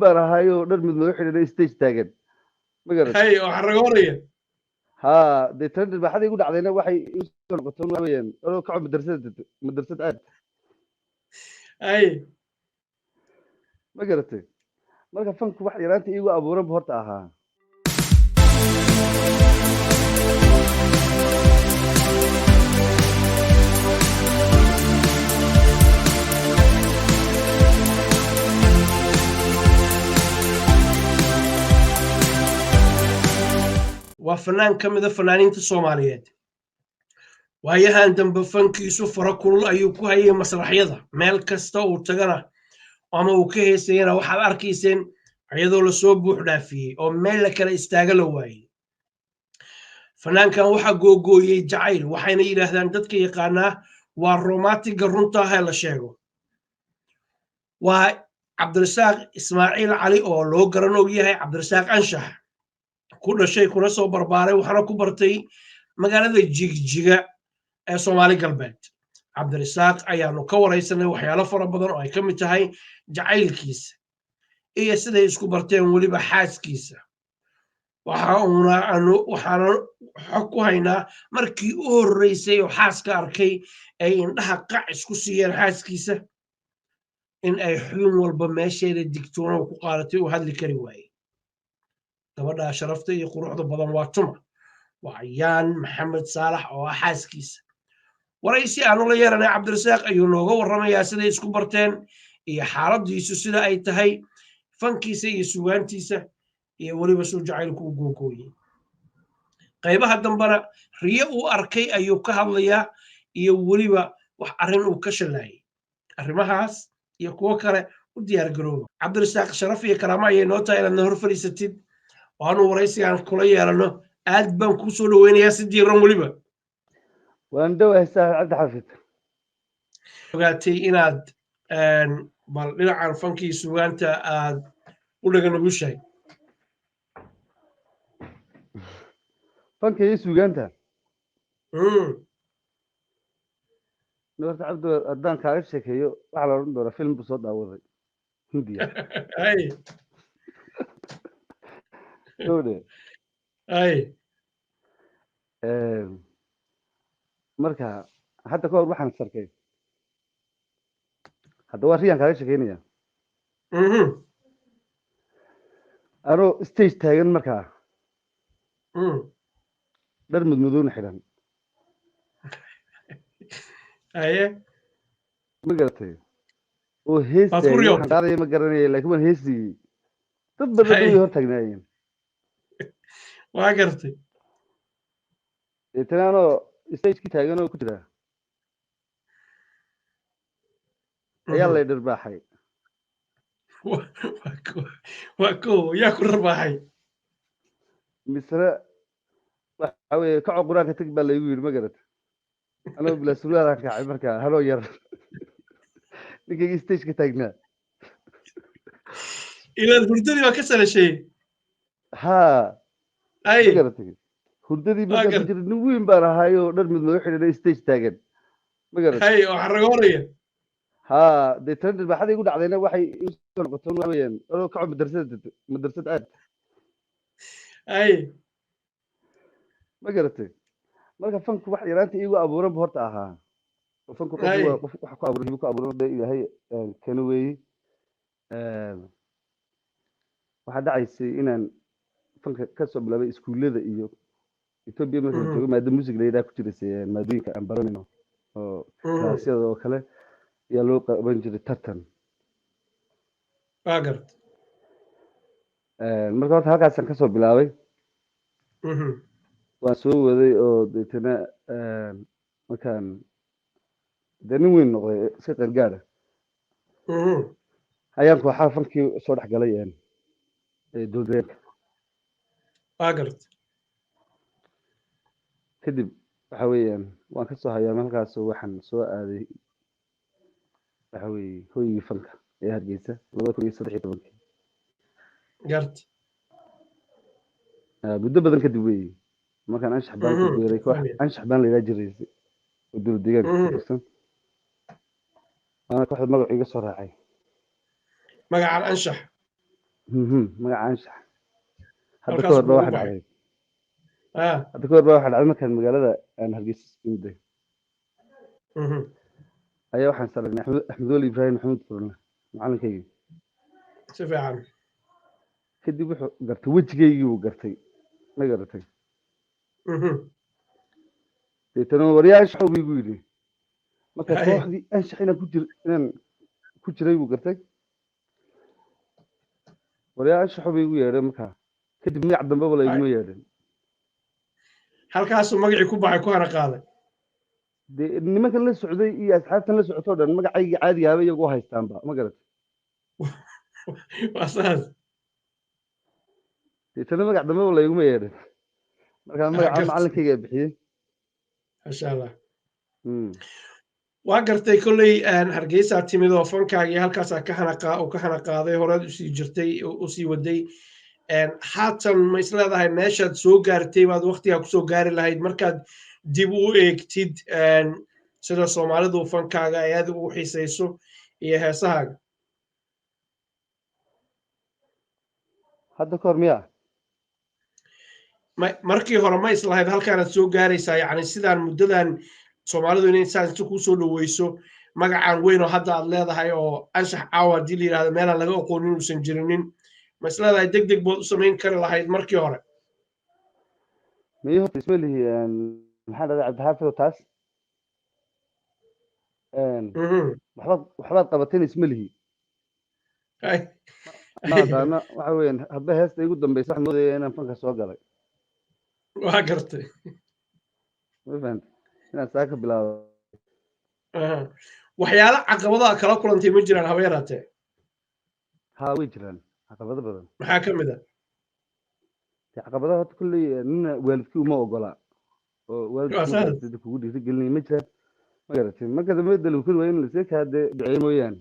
baan ahaayo dhar mid madax xidhan stage taagan ma garat hay oo xaragoonaya ha de tan dhibaaxadii igu dhacdayna waxay igu soo noqotay waxa weeyaan anoo kaco madrasad aad hay ma garatay marka fanku wax yaraanta iigu abuuran bu horta ahaa waa fanaan ka mid a fanaaniinta Soomaaliyeed waayahan dambe fankiisu fara kulul ayuu ku hayay masraxyada meel kasta uu tagana ama uu ka heesayana waxaad arkayseen iyadoo la soo buux dhaafiyey oo meel la kala istaaga la waayey fanaankan waxa googooyey jacayl waxayna yidhaahdaan dadka yaqaanaa waa romantiga runta ah ee la sheego waa cabdirasaaq ismaaciil cali oo loo garan og yahay cabdirasaaq anshax ku dhashay kuna soo barbaaray waxaana ku bartay magaalada jigjiga ee Soomaali galbeed cabdirasaaq ayaanu ka waraysanay waxyaalo fara badan oo ay ka mid tahay jacaylkiisa iyo siday isku barteen weliba xaaskiisa waxaana xog ku haynaa markii u horreysay oo xaaska arkay ay indhaha qac isku siiyeen xaaskiisa in ay xubin walba meesheeda digtoona ku qaadatay uu hadli kari waayey gabadha sharafta iyo quruxda badan waa tuma waa Ayaan Maxamed Saalax oo ah xaaskiisa waraysi aanu la yeeranay cabdirasaaq ayuu nooga warramayaa siday isku barteen iyo xaaladiisu sida ay tahay fankiisa iyo sugaantiisa iyo weliba soo jacaylku u googooyey qaybaha dambana riyo uu arkay ayuu ka hadlayaa iyo weliba wax arrin uu ka shallaayay arrimahaas iyo kuwo kale u diyaar garooba cabdirasaaq sharaf iyo karaamo ayay noo tahay inaad na hor fadhiisatid waanu waraysigaan kula yeelano aad baan kuu soo dhaweynayaa si diiran weliba waan dhowahay saaxiib cabdi xafid ogaatay inaad bal dhinacan fankii sugaanta aad u dhagan ugu shahay fanka iyo sugaanta horta cabdi haddaan kaaga sheekeeyo waxaa la odhan doonaa film buu soo daawaday hindiya marka hadda ka hor waxaan sarkay hadda waa riyaan kaaga sheekeynaya anoo stage taagan markaa dhar mudmadoona xidhan ma garatay oo heesqaadaya ma garanaya laakiin waan heesiyey dad badan bay hor taagnaayeen waa gartay deetana anoo stagekii taagan oo ku jira ayaa lay dharbaaxay waa ko yaa ku dharbaaxay misre waxa weeye kaco quraanka tag baa laygu yidhi ma garata anoo bilaa surwaalaan kacay markaa haloo yar ninkayga stageka taagnaa ilaad hurdadii baa ka salashay ha ma garatay hurdadii markaan ku jira nin weyn baan ahaayo dhar mid madax xidhan stage taagan ma garatay oo xaragoonaya ha dee tan dhibaaxadii igu dhacdayna waxay igu soo noqotay waxa weeyaan anoo kaco madrasad aad ma garatay marka fanku wax yaraanta iigu abuuran bu horta ahaa fanku qof wax ku abuuran hibu ku abuuran de ilaahay kana weeye waxaa dhacaysay inaan fanka kasoo bilaabay iskuullada iyo Ethiopia markaan joogo maada music la yidhaha ku jiraysay maadooyinka aan baranayno oo klaasyada oo kale ayaa loo qaban jiray tartan marka horta halkaasaan kasoo bilaabay waan soo waday oo deetana markaan dee nin weyn noqday iska qargaara ayaan kooxaha fankii soo dhex galay dowladeenka kadib waxa weeyaan waan kasoo hayaa halkaasoo waxaan soo aaday waxa weeye hoygii fanka ee Hargeysa 2013 muddo badan kadib weeye markaan anshax baan ku beeray koox anshax baan la yidhaha jiraysay oo dowlad deegaanka ka tirsan waana kooxda magacu iga soo raacay magaca anshax magaca anshax hadda ka halkaas hor ba kuugu waxa baxay dhacday ah hadda ka hor ba waxa dhacday markaan magaalada aan hargeysa imday ayaa waxaan salagnay axmed weli ibraahim maxamuud furna macalinkaygi si fiican kadib wuxuu gartay wejigaygii buu gartay ma garatay deetana waryaa anshax buu igu yidhi marka kooxdii anshax inaan ku jiray buu gartay waryaa anshax buu igu yeedhay markaa kadib magac dambeba la iguma yeedhin halkaasuu magacii ku baxay ku hana qaaday dee nimankan la socday iyo asxaabtan la socotoo dhan magacaygii caadiga ahaba iyagu haystaanba ma garatay waa saas deetana magac dambeba la iguma yeedhin markaa magaca macalinkayga bixiyey masha allah waa gartay kolley hargeysaa timid oo fankaagii halkaasaa ka hana qaaday horeed usii jirtay usii waday haatan ma is leedahay meeshaad soo gaartay baad waktigaa kusoo gaari lahayd markaad dib u eegtid sida soomaalidu fankaaga ay aad ugu xiisayso iyo heesahaaga hadda ka hor miyaa markii hore ma islahayd halkaanaad soo gaaraysaa yacni sidaan muddadan soomaalidu inay saas inta kuu soo dhaweyso magacaan weyn oo hadda aad leedahay oo anshax caawa haddii la yidhahdo meelaan laga aqoonin uusan jirinin ma is leedahay deg deg bood u samayn kari lahayd markii hore miyo horta isma lihi maxaa dhahday cabdixaafido taas waxbaad qabateen isma lihi maadaana waxa weeyaan hadba heesta igu dambaysa waxaan moodaya inaan fanka soo galay waa gartay ma fahanta inaan saa ka bilaabo waxyaalo caqabadaha kala kulantay ma jiraan haba yaraatee ha way jiraan caqabado badan maxaa ka mid a caqabadaha horta kulley nina waalidkii uma ogola oo waalidkii kugu dhiirigelinaya ma jiraan ma garatay marka dambe dalukuri waa in lasii kaa dee duceeyo mooyaane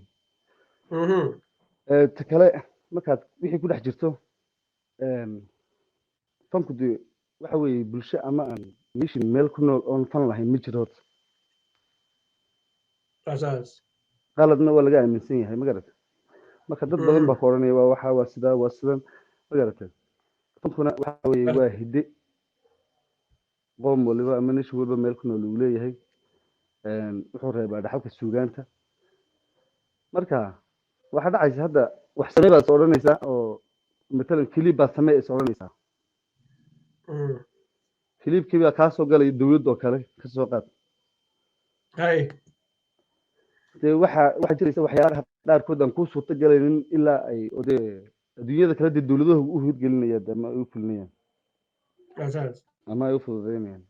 ta kale markaad wixii ku dhex jirto fanku dee waxa weeye bulsho ama aan nation meel ku nool oon fan lahayn ma jiro horta qaladna waa laga aaminsan yahay ma garatay marka dad badan baa ku odhanaya waa waxa waa sidaa waa sidan ma garatay fankuna waxa weeye waa hidde qoom waliba ama nation waliba meel ku nool uu leeyahay wuxuu reebaa dhaxalka suugaanta marka waxaa dhacaysa hadda wax samee baad is odhanaysaa oo matalan kilib baad samee is odhanaysaa kilibkii baa kaa soo galaya dowladdoo kale ka soo qaad dee waxaa jiraysa waxyaalaha qaarkood aan kuu suurta galaynin ilaa ay dee adduunyada kale dee dowladaha u hirgelinayaan ama ay u fulinayaan ama ay u fududeynayaan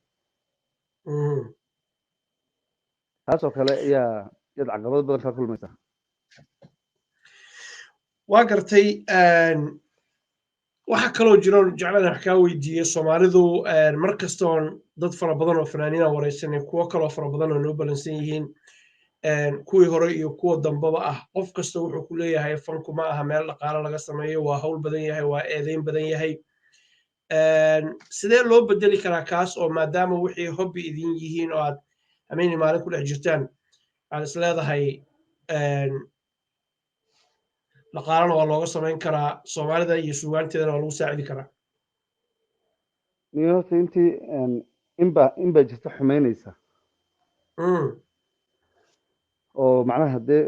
taasoo kale yaad caqabado badan kala kulmaysaa waa gartay waxa kaloo jiro jeclaan wax kaa weydiiyey soomaalidu mar kastoon dad fara badan oo fanaaniina wareysanay kuwo kaloo fara badan oo noo balansan yihiin kuwii hore iyo kuwa dambaba ah qof kasta wuxuu ku leeyahay fanku ma aha meel dhaqaale laga sameeyo waa hawl badan yahay waa eedeyn badan yahay sidee loo bedeli karaa kaas oo maadaama wixii hobby idin yihiin oo aad hameenii maalin ku dhex jirtaan aad is leedahay dhaqaalana waa looga samayn karaa soomaalida iyo suugaanteedana waa lagu saacidi karaa niyo horta intii inbaa jirta xumaynaysa oo macnaha dee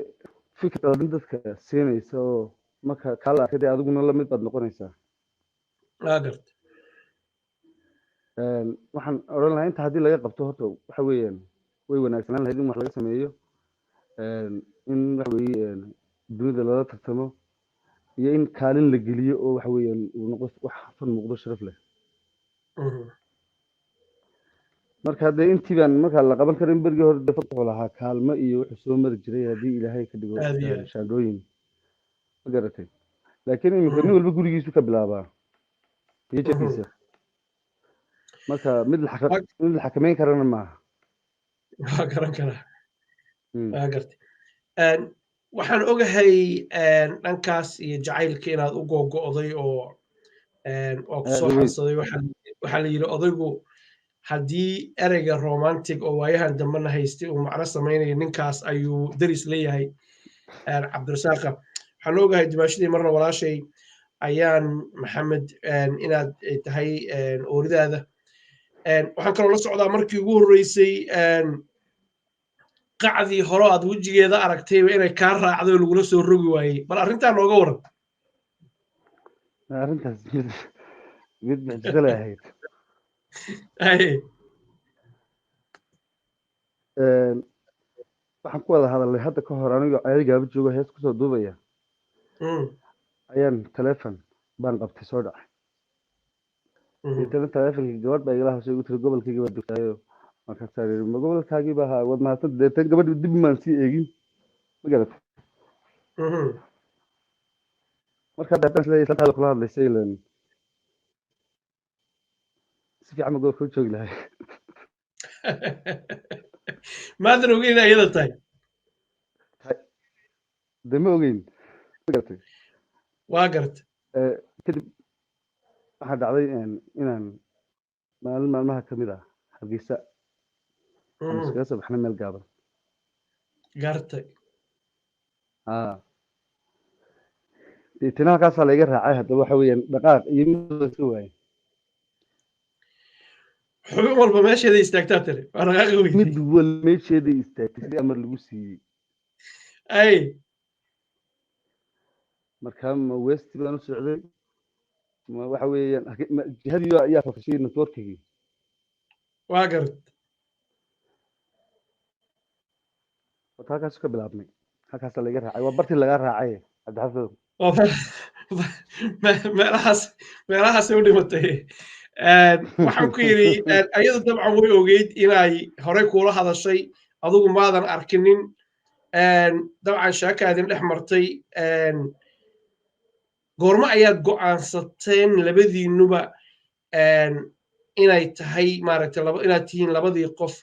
fikir qaldan dadka siinaysa oo marka kaala arkay dee adiguna lamid baad noqonaysaa waxaan odhan lahaa inta haddii laga qabto horta waxa weeyaan way wanaagsanaan lahayd in wax laga sameeyo in waxa weeye dunida lala tartamo iyo in kaalin la geliyo oo waxa weeyaan uu noqo wax fan muuqdo sharaf leh marka dee intii baan markaa la qaban karin berigii hore dee wuxuu lahaa kaalmo iyo wuxuu soo mari jiray haddii ilaahay ka dhigo shaandooyin ma garatay laakiin iminka nin walba gurigiisu ka bilaabaa iyo jekiisa marka mid la xakameyn karana maaha waa garan karaa waa gartay waxaan ogahay dhankaas iyo jacaylka inaad u googo'day oo kusoo xansaday waxaa la yidhi odaygu haddii ereyga romantic oo waayahan dambena haystay uu macno samaynayo ninkaas ayuu deris leeyahay cabdirasaaqa waxaan ogahay dimaashadii marna walaashay ayaan maxamed inaad tahay ooridaada waxaan kaloo la socdaa markii ugu horreysay qacdii hore aad wejigeeda aragtayba inay kaa raacdo oo lagula soo rogi waayey bal arrintaa nooga waran arrintaas mid mucjiso leh ahayd waxaan ku wada hadalnay hadda ka hor anigo ayagaaba joogo hees kusoo duubaya ayaan telefon baan qabtay soo dhacay deetana telefonkii gabadh baa igala hawshay igu tiri gobolkaygii baa dugtaayo markaan saa ma gobolkaagii baa ahaa waad mahadsan deetan gabadhi dib maan sii eegin ma garatay marka hadda haddaan isleeyahay islaantaada kula hadlaysay ilan si fiican ma gobolka u joogi lahay maadan ogeyn ayada tahay de ma ogeyn ma garatay waa garta kadib waxaa dhacday inaan maalin maalmaha ka mid ah hargeysa aan iskaga soo baxnay meel gaaban gartay deetana halkaasaa layga raacay haddaba waxa weeyaan dhaqaaq iyo mid iska waayay xubin walba meesheeda istaagtaa tiri waa dhaqaaqi weyday mid wal meesheedai istaagtay si amar lagu siiyey ay markaa ma westi baan u socday ma waxa weeyaan jihadii ayaa fafashay networkigii waa gart wata halkaas ka bilaabnay halkaasa layga raacay waa bartii lagaa raacay cabdixafidow meelahaasay u dhimatay waxaan ku yidhi ayadu dabcan way ogeyd inay horey kuula hadashay adigu maadan arkinin dabcan sheekaadin dhex martay goormo ayaad go'aansateen labadiinuba inay tahay maaragtay inaad tihiin labadii qof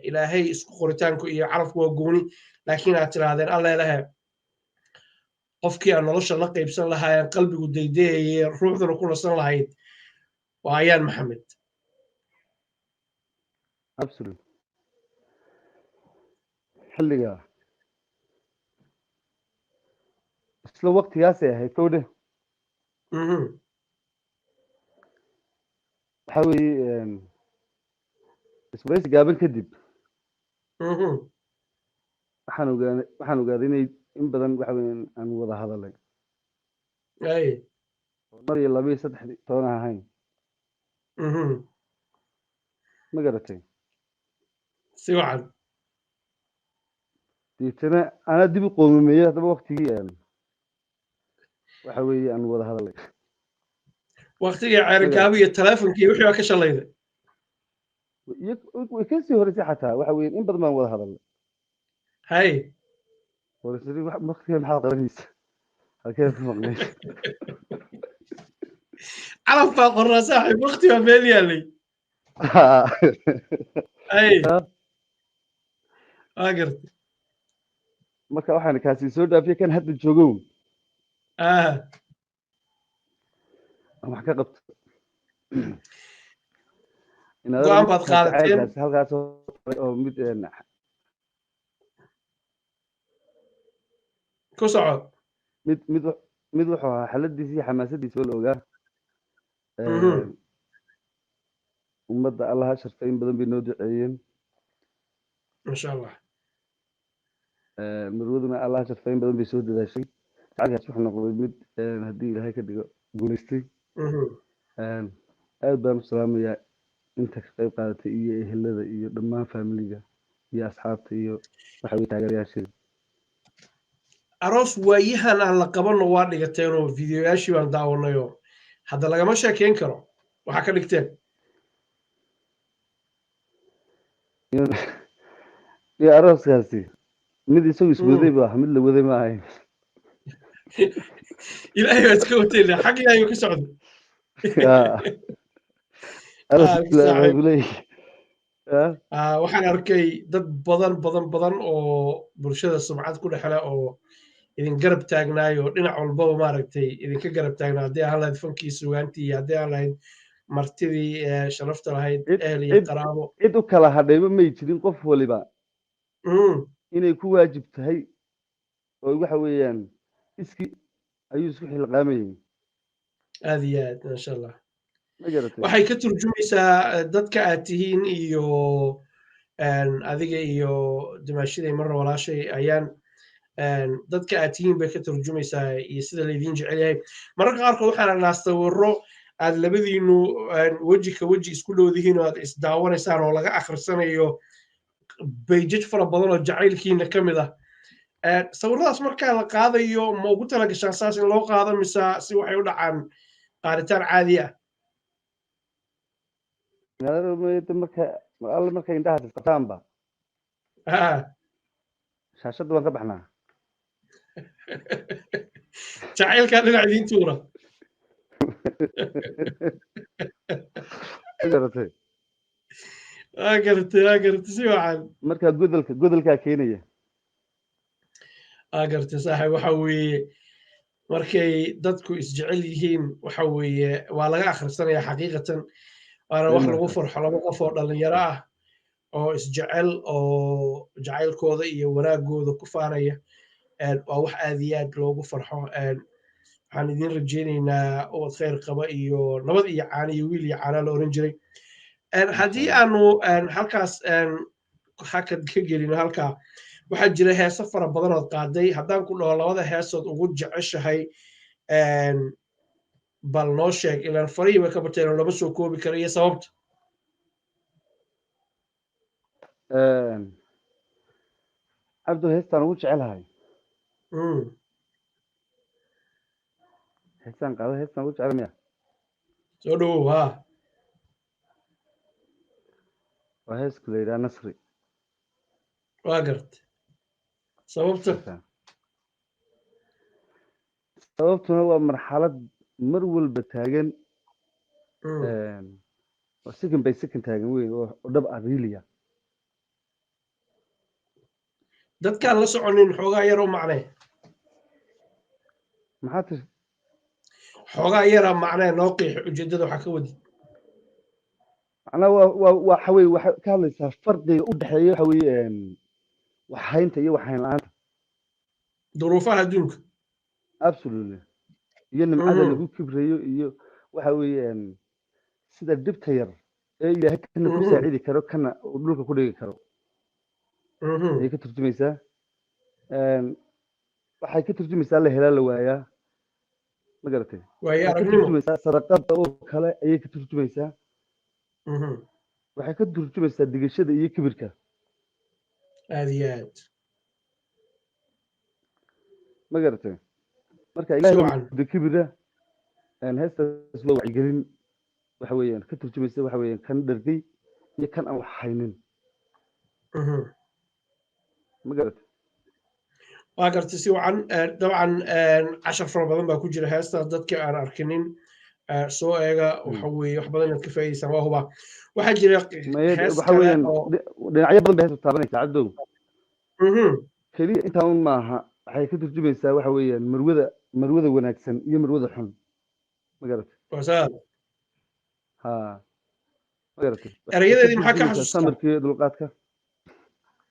ilaahay isku qoritaanku iyo carafku waa gooni laakiin aad tidhaahdeen alleelahe qofkii aan nolosha la qaybsan lahaayeen qalbigu daydayayay ruuxduna ku nasan lahayd waa ayaan maxamed xilligaa isla waqtigaasay ahayd kowdhe waxa weeye iswaraysi gaaban kadib waxaan ogaaday inay in badan waxa weeyaan aan wada hadalay mar iyo 2 iyo 3 toona ahayn ma garatay si wacan deetana anaa dib u qoomameeyey haddaba waqtigii waxa weeye aan wada hadalay waqtigii ceergaabi iyo telefonkii wixii baa ka shalayday way kasii horeysay xataa waxa weeye in badan baan wada hadalay hay horeysay waqtigan maxaad qabanaysa halkee ku maqnay calaf baa qornaa saaxiib waqti baa meel yaalay ay waa gartay marka waxaan kaasi soo dhaafiyay kan hadda joogow wax ka qabto go'aan baad qaadateen halkaas oo mid ku soco mid wuxuu ahaa xaladiisa iyo xamaasadiisa oo la ogaa ummadda allaha sharfay in badan bay noo duceeyeen masha allah marwaduna allaha sharfay in badan bay soo dadaashay jacalkaas wuxuu noqday mid haddii ilaahay ka dhigo guulaystay aad baan u salaamayaa inta ka qayb qaadatay iyo ehelada iyo dhammaan faamiliga iyo asxaabta iyo waxa weye taageerayaasheeda aroos waayahan aan la qabanno waa dhigateenoo fideoyaashii baan daawanayoo hadda lagama sheekeyn karo waxaa ka dhigteen iyo arooskaasi mid isagu iswaday ba mid la waday ma ahayn ilaahay waa iska watayna xag ilaahay ka socdo waxaan arkay dad badan oo bulshada sumcad ku dhexle oo idin garab taagnaay oo dhinac walbaba maaragtay idinka garab taagnaa haddii aan lahayd fankii sugaantii iyo haddii aan lahayd martidii sharafta lahayd ehel iyo qaraabo cid u kala hadhayba may jirin qof waliba inay ku waajib tahay oo waxa weeyaan iski ayuu isku xilqaamayay aad iyo aad maasha allah ma garatay waxay ka turjumaysaa dadka aad tihiin iyo adiga iyo dimaashaday marna walaashay ayaan dadka aad tihiin bay ka turjumaysaa iyo sida laydiin jecel yahay mararka qaarkood waxaan aragnaa sawirro aad labadiinu weji ka weji isku dhowdihiin oo aad isdaawanaysaan oo laga akhrisanayo bayjaj fara badan oo jacaylkiina ka mid ah sawiradaas markaa la qaadayo ma ugu talagashaan saas in loo qaado mise si waxay u dhacaan qaaditaan caadi ah marka indhahaas isqabtaanba shaashadda waan ka baxnaa jacaylkaa dhinac idiin tuura garatay garatay si wacan marka godolkaa keenaya garatay saaxib waxa weeye markay dadku isjecel yihiin waxa weeye waa laga akhrisanaya xaqiiqatan waana wax lagu farxo laba qof oo dhalinyaro ah oo isjecel oo jacaylkooda iyo wanaagooda ku faanaya waa wax aad iyo aad loogu farxo waxaan idiin rajaynaynaa ubad khayr qaba iyo nabad iyo caano iyo wiil iyo caana la oran jiray haddii aanu halkaas hakad ka gelino halkaa waxaa jira heeso fara badanood qaaday haddaan ku dhaho labada heesood ugu jeceshahay bal noo sheeg ilaan farihii bay ka bateen oo lama soo koobi kara iyo sababta cabdo heestaan ugu jecelahay heestaan qaado heestaan ugu jecel miya soo dhowow ha waa heesku la yidhaha nasri waa garta sababtuna waa marxalad mar walba taagan oo second by second taagan weyn oo dhab ah riiliya dadkaan la soconin xoogaa yar oo macnee maxaa tir xoogaa yara macnee noo qiix ujeedada waxaa ka wadi macnaa waxa weye waxay ka hadlaysaa farqiga u dhexeeya waxa weye waxhaynta iyo waxhayn la-aanta duruufaha adduunka absolutely iyo nimcada lagu kibrayo iyo waxa weye sida dhibta yar ee ilaahay kana ku saacidi karo kana uu dhulka ku dhigi karo ayay ka turjumaysaa waxay ka turjumaysaa la helaa la waayaa ma garatay waayo waxay ka aragnimo turjumaysaa sadaqada oo kale ayay ka turjumaysaa waxay ka turjumaysaa digashada iyo kibirka aad iyo aad ma garatay marka si ilaahay wacan wada kibira heestaas loo wacyigelin waxa weeyaan ka turjumaysa waxa weeyaan kan dhargay iyo kan aan wax haynin ma garatay waa gartay si wacan dabcan cashar fara badan baa ku jira heestaas dadka aan arkinin soo eega waxa weeye wax badan inaad ka faa'iidaysaan waa hubaa waxaa jira hees waxa kale weeyaan oo dhinacyo badan bay heestu taabanaysaa cabdow keliya intaa un maaha waxay ka turjumaysaa waxa weeyaan marwada wanaagsan iyo marwada xun ma garatay wasaa ha ma garatay waxay ka erayadeedii maxaa ka turjumaysaa xasuustaa samirka iyo dulqaadka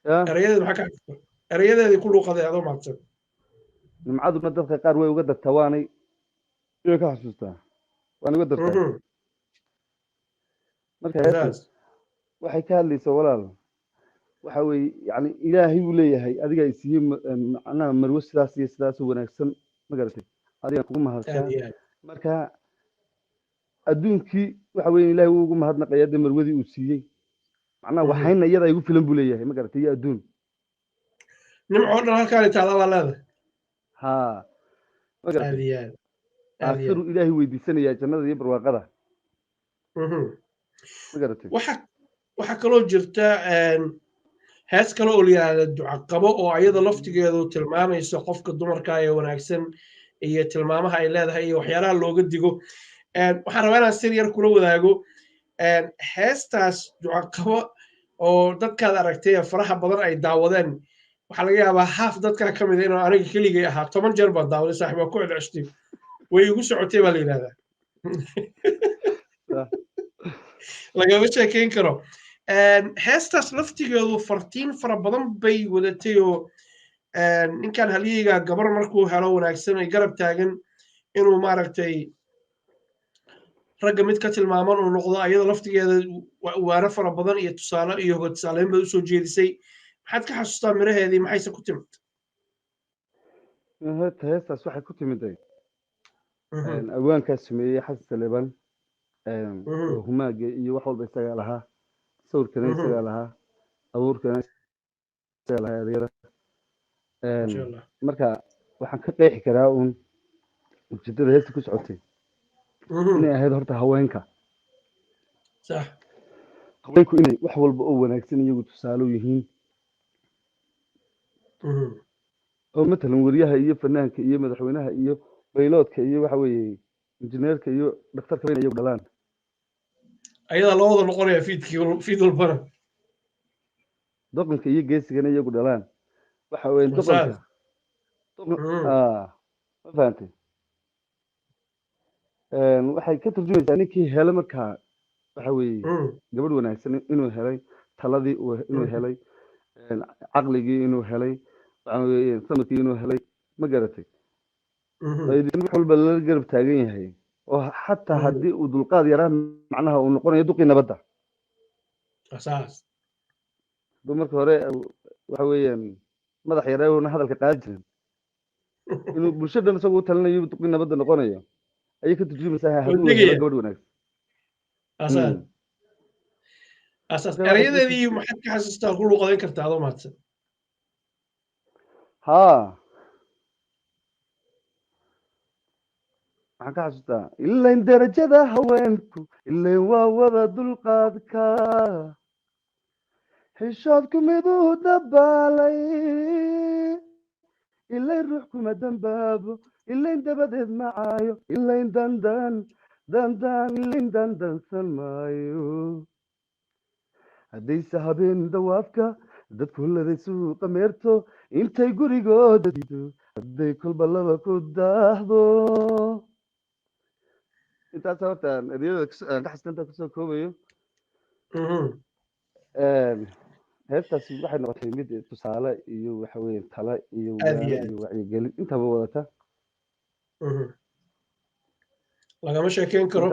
ya erayadeedii maxaa ka xasuustaa erayadeedii ku luuqaday adoo mahadsan nimcaduna dadka qaar way uga dartaa waanay ka xasuustaa waan uga dartaa marka heestu wasaas waxay ka hadlaysaa walaal waxa weeye yani ilaahay buu leeyahay adigaa isiiye macnaha marwo sidaas iyo sidaas u wanaagsan ma garatay adigaan kugu aad mahadsaa iyo aad marka adduunkii waxa weeye ilaahay wuu ugu mahadnaqaya dee marwadii uu siiyey macnaha waxayna iyada igu filan buu leeyahay ma garatay iyo adduun nimcoo dhan halkaan taala baa leedahay ha ma aad garatay iyo aad aad iyo aakhiruu ilaahay weydiisanayaa jannada iyo barwaaqada aad ma garatay waxaa kaloo jirta hees kale oo la yidhaahda ducaqabo oo ayada laftigeedu tilmaamayso qofka dumarka ee wanaagsan iyo tilmaamaha ay leedahay iyo waxyaalaha looga digo waxaan rabaa inaan sir yar kula wadaago heestaas ducaqabo oo dadkaad aragtay ee faraha badan ay daawadeen waxaa laga yaabaa haaf dadkaa ka mid a inuu aniga keligay ahaa 10 jeer baan daawaday saaxiib waa ku celceshtay way igu socotay baa la yidhahdaa lagama sheekeyn karo heestaas laftigeedu fartiin fara badan bay wadatay oo ninkan halyeyga gabar markuu helo wanaagsan ay garab taagan inuu maaragtay ragga mid ka tilmaaman uu noqdo ayada laftigeeda waana fara badan iyo tusaale iyo hoga tusaaleyn bay usoo jeedisay maxaad ka xasuustaa miraheedii maxayse ku timid heestaas waxay ku timid awaankaas sameeyey xasan saleeban oo humaaga iyo wax walba isagaa lahaa sawirkana isagaa lahaa abuurkana isagaa lahaa ereyada marka waxaan ka qeexi karaa uun ujeedada heesta ku socotay inay ahayd horta haweenka sax haweenku inay wax walba oo wanaagsan iyagu tusaale u yihiin oo matalan wariyaha iyo fanaanka iyo madaxweynaha iyo bayloodka iyo waxa weeye injineerka iyo dhakhtarka inay iyagu dhalaan ayadaa loo wada noqonaya fiid walbana doqonka iyo geesigana iyagu dhalaan waxa weeye doqonka ma fahantay waxay ka turjumaysaa ninkii hele markaa waxa weeye gabadh wanaagsan inuu helay taladii inuu helay caqligii inuu helay waxa weeye sanadkii inuu helay ma garatay wax walba lala garab taagan yahay oo xataa haddii uu dulqaad yaraa macnaha uu noqonayo duqii nabadda marka hore waxa weeyaan madax yareewna hadalka qaadi jirin inuu bulshadan isagu u talinayo duqii nabadda noqonayo ayay ka turjumaysaa hadduu helo gabadh wanaagsan erayadeedii maxaad ka xasuustaa ku luuqadayn kartaa adoo mahadsan ها maxaan ka xasuustaa ilayn darajada haweenku ilayn waa wada dulqaadka xishoodku miduu dabaalay ilayn ruux kuma dambaabo ilayn dabadeed macaayo ilayn dandan ilayn dandansan maayo haddayse habeen dawaafka dadku laday suuqa meerto intay gurigooda diido hadday kolba laba ku daahdo intaas horta ereyada ka xasanta kusoo koobayo heestaas waxay noqotay mid tusaale iyo waxa weeye tala iyo wacyigelin intaba wadata lagama sheekeyn karo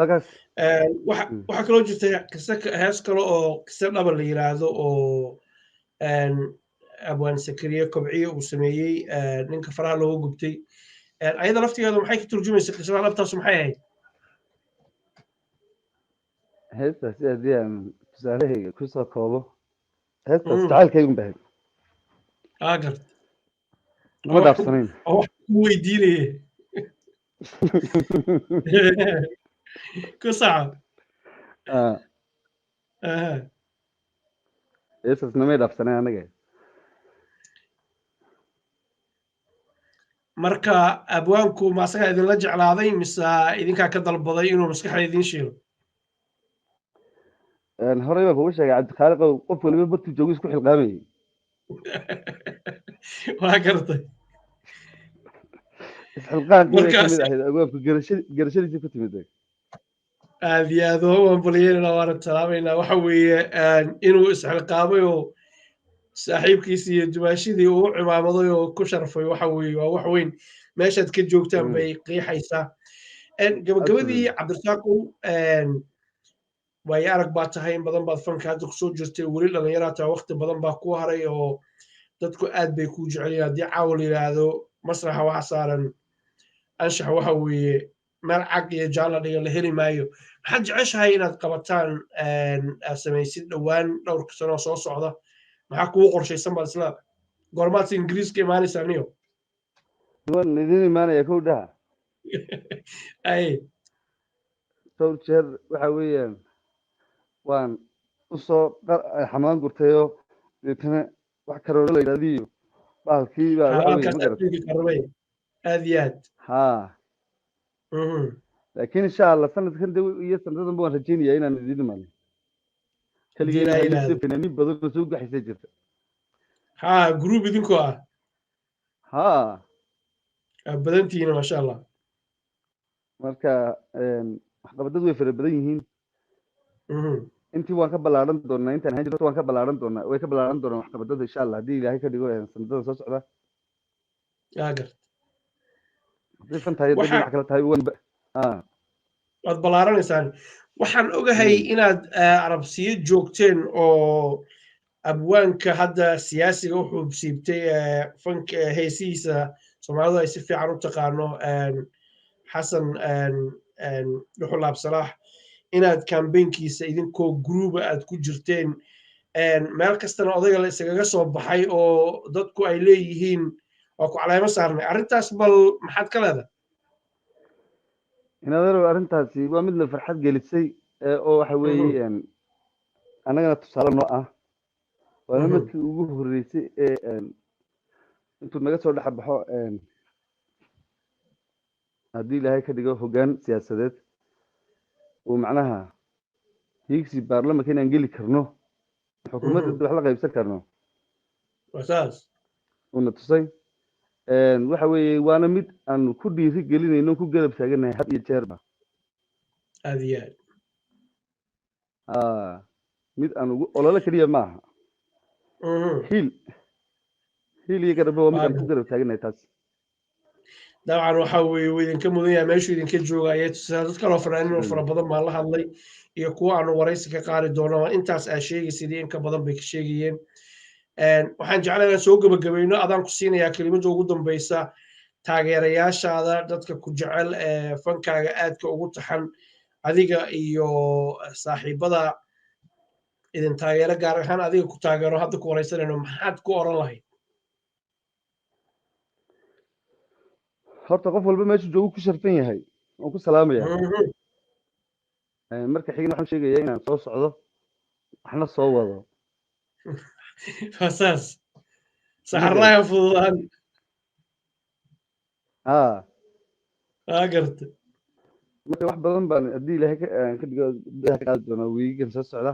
waxaa kaloo jirta hees kale oo kise dhaba la yiraahdo oo abwaan sakariye kobciye uu sameeyey ninka faraha looga gubtay ayada laftigeeda maxay ka turjumaysa qisada dhabtaas maxay ahayd heestaas haddii aan tusaalahayga kusoo koobo heestaas jacaylkaygun bahayd gart ma dhaafsanayn wax ku weydiinaye ku saca heestaas namay dhaafsanayn anaga marka abwaanku ma asagaa idinla jeclaaday mise idinkaa ka dalbaday inuu maskaxda idin shiilo horey baan kugu sheegay cabdikhaaliqow qof waliba bartuu joogu isku xilqaamayay waa gartay isxilqaankii bay kamid ahayd abwaanku garashadiisii ku timid aad iyo aad waan balyeynana waana talaabaynaa waxa weeye inuu isxilqaamay oo saaxiibkiisii iyo dumaashidii uu cimaamaday oo ku sharfay waxa weeye waa wax weyn meeshaad ka joogtaan bay qiixaysaa gabagabadii cabdirasaaqow waayo arag baa tahay in badan baad fanka hadda kusoo jirtay weli dhallinyaraa tahay waqti badan baa ku haray oo dadku aad bay kuu jecelyihin haddii caawa la yidhaahdo masraxa waxa saaran anshax waxa weeye meel cag iyo jaalla dhiga la heli maayo maxaad jeceshahay inaad qabataan aad samaysid dhowaan dhowrka sanoo soo socda maxaa kugu qorshaysan baad isla goormaadsi ingiriiska imaanaysaa niyo waan idin imaanaya kow dhaha ay dhowr jeer waxa weeyaan waan usoo xamaan gurtayoo deetana wax karoola la yidhahdiyo bahalkii baa aad iyo aad ha laakiin insha allah sanadkan iyo sanadadanba waan rajeynaya inaan idin imaano keligeefanaaniin badan oo soo gaxaysa jirta ha group idinkoo ah ha badantihiina maasha allah marka waxqabadadu way fara badan yihiin intii waan ka ballaaran doonaa intaan ahaan jirto waan ka ballaaran doonaa way ka ballaaran doonaa waxqabadada insha allah haddii ilaahay ka dhigo sanadada soo socda gart haddii fan tahay dhinac kale tahay waad ballaaranaysaan waxaan ogahay inaad arabsiyo joogteen oo abwaanka hadda siyaasiga wuxuu siibtay fanka heesihiisa soomaalidu ay si fiican u taqaano xasan dhuxul absalaax inaad kambeynkiisa idinkoo gruuba aad ku jirteen meel kastana odayga la isagaga soo baxay oo dadku ay leeyihiin waa ku caleemo saarnay arrintaas bal maxaad ka leedahay inadeero arrintaasi waa mid la farxad gelisay oo waxa weeye annagana tusaale noo ah waana markii ugu horreysay intuu naga soo dhex baxo haddii ilaahay ka dhigo hoggaan siyaasadeed uu macnaha hiigsi baarlamanka inaan geli karno xukuumadda wax la qaybsan karno uuna tusay waxa weeye waana mid aan ku dhiiri gelinayno ku garab taaganahay had iyo jeerba aad iyo aad mid aan ugu olole keliya maaha hiil iyo garabo waa mid aan ku garab taaganahay taas dabcan waxa weeye wuu idinka mudan yahay meeshuu idinka joogaya tusaale dad kaloo fanaaniin fara badan baan la hadlay iyo kuwa aanu waraysi ka qaadi doono intaas aa sheegaysid in ka badan bay ka sheegayeen waxaan jeclahay inaan soo gabagabayno adaan ku siinayaa kelimada ugu dambaysa taageerayaashaada dadka ku jecel fankaaga aadka ugu taxan adiga iyo saaxiibada idin taageero gaar ahaan adiga ku taageero hadda ku waraysanayno maxaad ku oran lahayd horta qof walba meeshuu joogu ku sharfan yahay waan ku salaamaya marka xigna waxaan sheegayaa inaan soo socdo waxna soo wado fasaas saxarlaya fududaan garta marka wax badan baan haddii ilaahay ka dhigo ka qaadi doonaa wiigan soo socda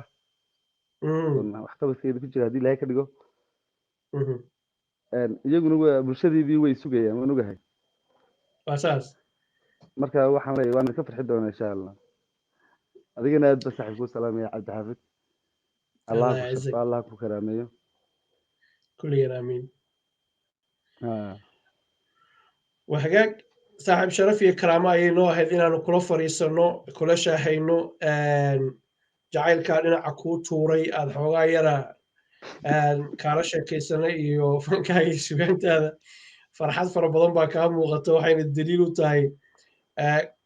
wax qabadkeeda ku jira haddii ilaahay ka dhigo iyaguna waa bulshadeedii way sugayaan waan ogahay fasaas marka waxaan leeyahay waan ka farxi doonaa insha allah adigana aad ba saaxiib ku salaamaya cabdi xaafid allah ku karaameeyo kulligan aamiin وحقاق صاحب شرف يا كرامة أينو هذين أنا كل فريسنو كل شاهينو جعل كارنا عكو توري الحوغا يرى كارشة كيسنا إيو فنكاي سوغانت هذا فرحات فربضان باكام وغطو حين الدليل تاي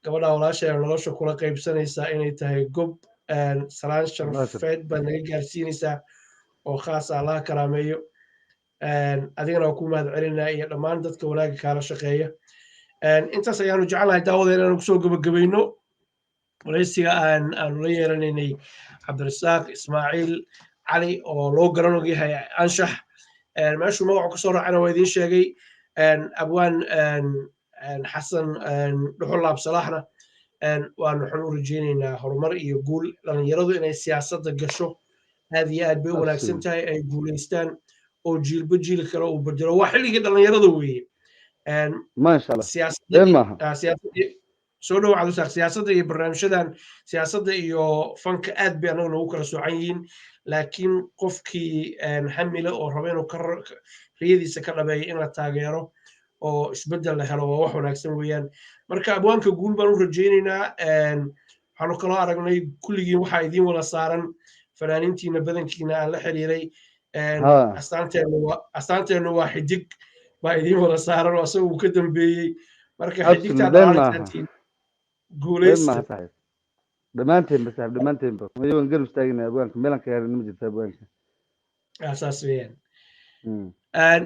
قبل أولا شيء نلاشو كل قيب سنة إني تاي قب سلام شرفات بنغي جارسينيسا وخاصة الله كراميو adigana waa ku mahad celinaa iyo dhammaan dadka wanaagga kaala shaqeeya intaas ayaanu jecelahay daawada inaanu kusoo gabagabayno waraysiga aanu la yeelanaynay cabdirasaaq ismaaciil cali oo loo garan og yahay anshax meeshuu magacu kasoo raacana waa idiin sheegay abwaan xasan dhuxul absalaaxna waanu xun u rajeynaynaa horumar iyo guul dhalinyaradu inay siyaasadda gasho aad iyo aad bay u wanaagsan tahay ay guulaystaan oo jiilba jiil kale uu bedelo waa xilligii dhalinyarada weeye maasha allah soo dhow cabdisaaq siyaasadda iyo barnaamijyadan siyaasadda iyo fanka aad bay annaga noogu kala soocan yihiin laakiin qofkii xamile oo raba inuu riyadiisa ka dhabeeyo in la taageero oo isbeddel la helo waa wax wanaagsan weeyaan marka abwaanka guul baan u rajaynaynaa waxaanu kaloo aragnay kulligiin waxaa idiin wada saaran fanaaniintiina badankiina aan la xiriiray astaanteenu waa xidig baa idiin wada saaran oo asaga uu ka dambeeyey marka xidigtaan guuleysta dhammaanteenba saaxiib dhammaanteenba mayawan garab istaagina abwaanka meelan ka herin ma jirta abwaanka saas weeyaan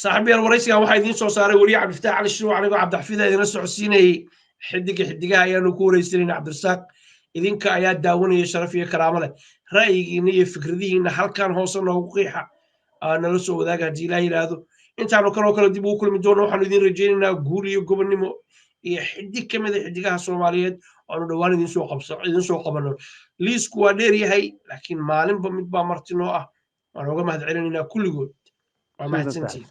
saaxiib yar waraysigan waxaa idiin soo saaray weliye cabdifataax cali shiruuc anigoo cabdixafiida idina socodsiinayay xidigaha ayaanu ku waraysanayna cabdirasaaq idinka ayaa daawanaya sharaf iyo karaamo leh ra'yigiina iyo fikradihiina halkan hoose noogu qiixa nala soo wadaaga haddii ilaa yidhaahdo intaanu kaloo kale dib ugu kulmi doono waxaanu idiin rajaynaynaa guul iyo gobonnimo iyo xidig ka mid a xidigaha soomaaliyeed aanu dhowaan idiin soo qabanno liisku waa dheer yahay laakiin maalinba mid baa marti noo ah waan uga mahad celinaynaa kulligood waa mahadsantihin